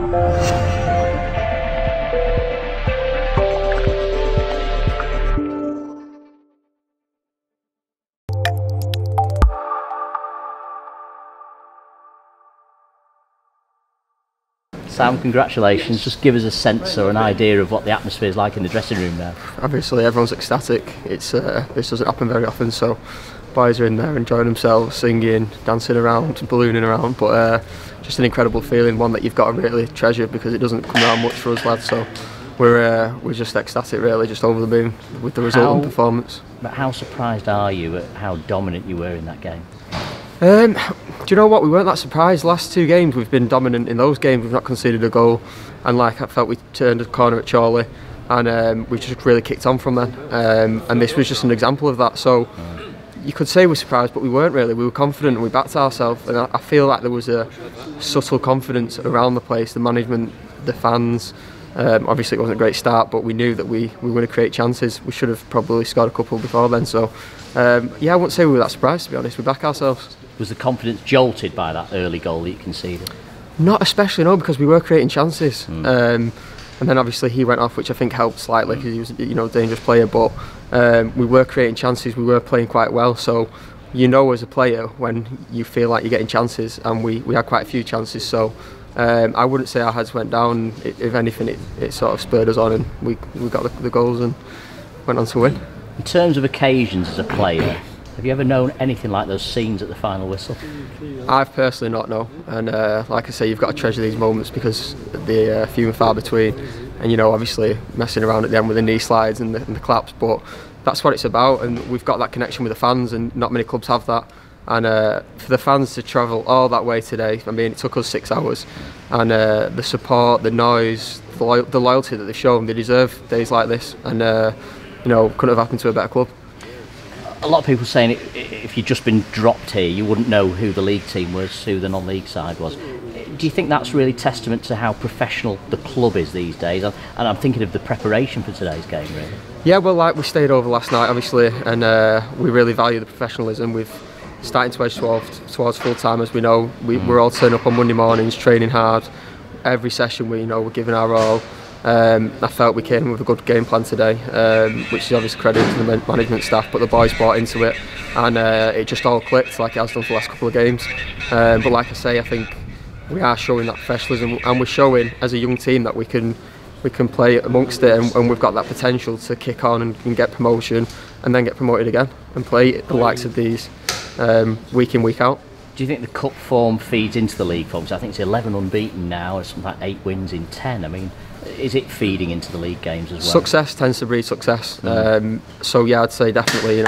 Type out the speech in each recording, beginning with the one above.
Sam, congratulations. Just give us a sense or an idea of what the atmosphere is like in the dressing room now. Obviously everyone's ecstatic. It's this doesn't happen very often, so boys are in there enjoying themselves, singing, dancing around, ballooning around, but just an incredible feeling, one that you've got to really treasure because it doesn't come around much for us lads, so we're just ecstatic really, just over the moon with the result and performance. But how surprised are you at how dominant you were in that game? Do you know what, we weren't that surprised. Last two games we've been dominant. In those games we've not conceded a goal, and like I felt we turned a corner at Chorley, and we just really kicked on from then, and this was just an example of that. So you could say we're surprised, but we weren't really. We were confident and we backed ourselves, and I feel like there was a subtle confidence around the place, the management, the fans. Obviously it wasn't a great start, but we knew that we were going to create chances. We should have probably scored a couple before then, so yeah, I wouldn't say we were that surprised, to be honest. We back ourselves. Was the confidence jolted by that early goal that you conceded? Not especially, no, because we were creating chances. And then obviously he went off, which I think helped slightly because he was, you know, a dangerous player, but we were creating chances, we were playing quite well, so you know as a player when you feel like you're getting chances, and we had quite a few chances, so I wouldn't say our heads went down. If anything, it sort of spurred us on, and we got the goals and went on to win. In terms of occasions as a player, have you ever known anything like those scenes at the final whistle? I've personally not, no, and like I say, you've got to treasure these moments because they're few and far between, and you know, obviously messing around at the end with the knee slides and the claps, but that's what it's about, and we've got that connection with the fans, and not many clubs have that. And for the fans to travel all that way today, I mean, it took us 6 hours, and the support, the noise, the loyalty that they've shown, they deserve days like this, and you know, couldn't have happened to a better club. A lot of people saying if you'd just been dropped here, you wouldn't know who the league team was, who the non-league side was. Do you think that's really testament to how professional the club is these days? And I'm thinking of the preparation for today's game, really. Yeah, well, like we stayed over last night, obviously, and we really value the professionalism. We've starting to edge towards full time, as we know. We're all turning up on Monday mornings, training hard. Every session, we're giving our all. I felt we came with a good game plan today, which is obviously credit to the management staff, but the boys bought into it, and it just all clicked like it has done for the last couple of games. But like I say, I think we are showing that professionalism, and we're showing as a young team that we can play amongst it, and we've got that potential to kick on and get promotion, and then get promoted again and play the likes of these week in, week out. Do you think the cup form feeds into the league form? So I think it's 11 unbeaten now, something like 8 wins in 10. I mean, is it feeding into the league games as well? Success tends to breed success. So yeah, I'd say definitely,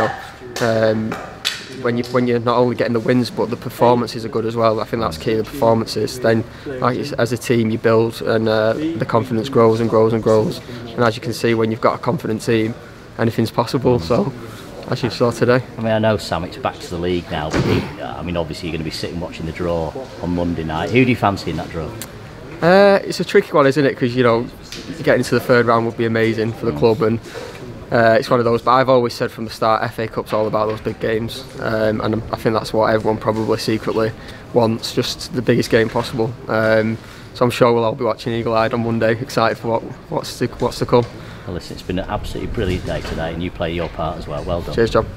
when you're not only getting the wins but the performances are good as well. I think that's key, the performances. Then as a team you build, and the confidence grows and grows and grows. And as you can see, when you've got a confident team, anything's possible. So as you saw today. I mean, I know, Sam, it's back to the league now, but I mean, obviously you're going to be sitting watching the draw on Monday night. Who do you fancy in that draw? It's a tricky one, isn't it? Because getting into the third round would be amazing for the club, and it's one of those. But I've always said from the start, FA Cup's all about those big games, and I think that's what everyone probably secretly wants, just the biggest game possible. So I'm sure we'll all be watching eagle-eyed on Monday, excited for what's to come. Well, listen, it's been an absolutely brilliant day today, and you play your part as well. Well done. Cheers, John.